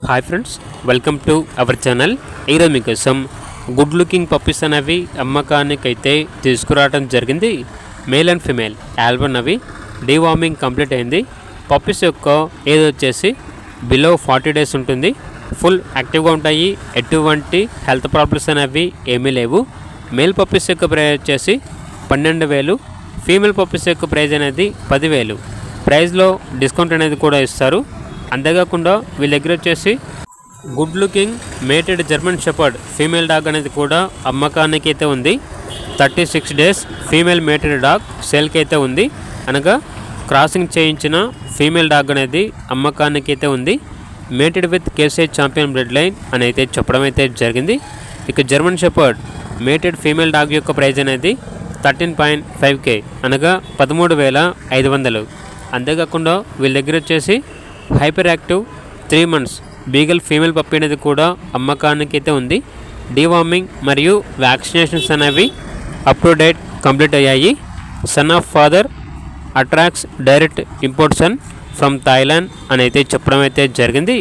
Hi friends, welcome to our channel. ఈరోజు మీకోసం good looking puppies అనేవి అమ్మకానికి అయితే తీసుకురావడం జరిగింది. మేల్ అండ్ ఫిమేల్ ఆల్బన్ అవి డీవార్మింగ్ కంప్లీట్ అయింది. పప్పీస్ యొక్క ఏజ్ వచ్చేసి బిలో 40 days ఉంటుంది. ఫుల్ యాక్టివ్గా ఉంటాయి. ఎటువంటి హెల్త్ ప్రాబ్లమ్స్ అనేవి ఏమీ లేవు. మేల్ పప్పీస్ యొక్క ప్రైస్ వచ్చేసి 12,000, ఫీమేల్ పప్పీస్ యొక్క ప్రైజ్ అనేది 10,000. ప్రైస్లో డిస్కౌంట్ అనేది కూడా ఇస్తారు. అంతేకాకుండా వీళ్ళ దగ్గర వచ్చేసి good looking matted German shepherd female dog అనేది కూడా అమ్మకానికి అయితే ఉంది. 36 days ఫీమేల్ మేటెడ్ డాగ్ సేల్కి అయితే ఉంది. అనగా క్రాసింగ్ చేయించిన ఫీమేల్ డాగ్ అనేది అమ్మకానికి అయితే ఉంది. Mated with KC champion blood line అని అయితే చెప్పడం అయితే జరిగింది. ఇక German shepherd mated female dog యొక్క ప్రైజ్ అనేది 13.5K అనగా 13,500. అంతేకాకుండా వీళ్ళ దగ్గర వచ్చేసి hyper active 3 months beagle female puppy అనేది కూడా అమ్మకానికి అయితే ఉంది. డీవార్మింగ్ మరియు వ్యాక్సినేషన్స్ అనేవి అప్ టు డేట్ కంప్లీట్ అయ్యాయి. Son of father attracts direct ఇంపోర్ట్సన్ ఫ్రమ్ థాయిలాండ్ అని అయితే చెప్పడం అయితే జరిగింది.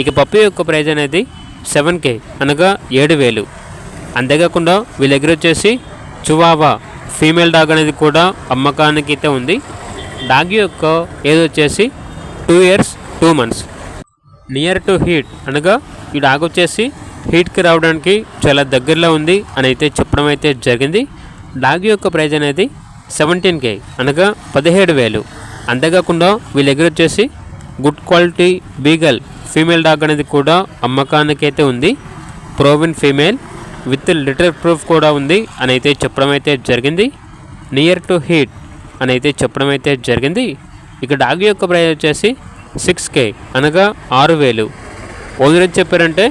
ఇక పప్పీ యొక్క ప్రైజ్ అనేది 7K అనగా 7,000. అంతేకాకుండా వీళ్ళ దగ్గర వచ్చేసి చువావా ఫీమేల్ డాగ్ అనేది కూడా అమ్మకానికి అయితే ఉంది. డాగ్ యొక్క ఏజ్ వచ్చేసి 2 years 2 months. Near to heat అనగా ఈ డాగ్ వచ్చేసి హీట్కి రావడానికి చాలా దగ్గరలో ఉంది అని అయితే చెప్పడం అయితే జరిగింది. డాగ్ యొక్క ప్రైజ్ అనేది 17K అనగా 17,000. అంతేకాకుండా వీళ్ళ దగ్గర వచ్చేసి good quality beagle female dog అనేది కూడా అమ్మకానికి అయితే ఉంది. ప్రోవిన్ ఫీమేల్ విత్ లిటర్ ప్రూఫ్ కూడా ఉంది అని అయితే చెప్పడం అయితే జరిగింది. నియర్ టు హీట్ అని అయితే చెప్పడం అయితే జరిగింది. ఇక డాగ్ యొక్క ప్రైస్ వచ్చేసి 6K అనగా 6,000. ఓనర్ ఏం చెప్పారంటే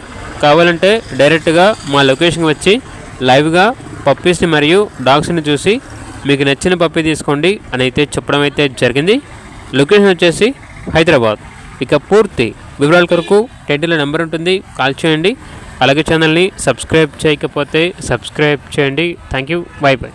కావాలంటే డైరెక్ట్గా మా లొకేషన్కి వచ్చి లైవ్గా పప్పీస్ని మరియు డాగ్స్ని చూసి మీకు నచ్చిన పప్పీ తీసుకోండి అని అయితే చెప్పడం అయితే జరిగింది. లొకేషన్ వచ్చేసి హైదరాబాద్. ఇక పూర్తి వివరాల కొరకు టైటిల్లో నెంబర్ ఉంటుంది, కాల్ చేయండి. అలాగే ఛానల్ని సబ్స్క్రైబ్ చేయకపోతే సబ్స్క్రైబ్ చేయండి. Thank you, by by.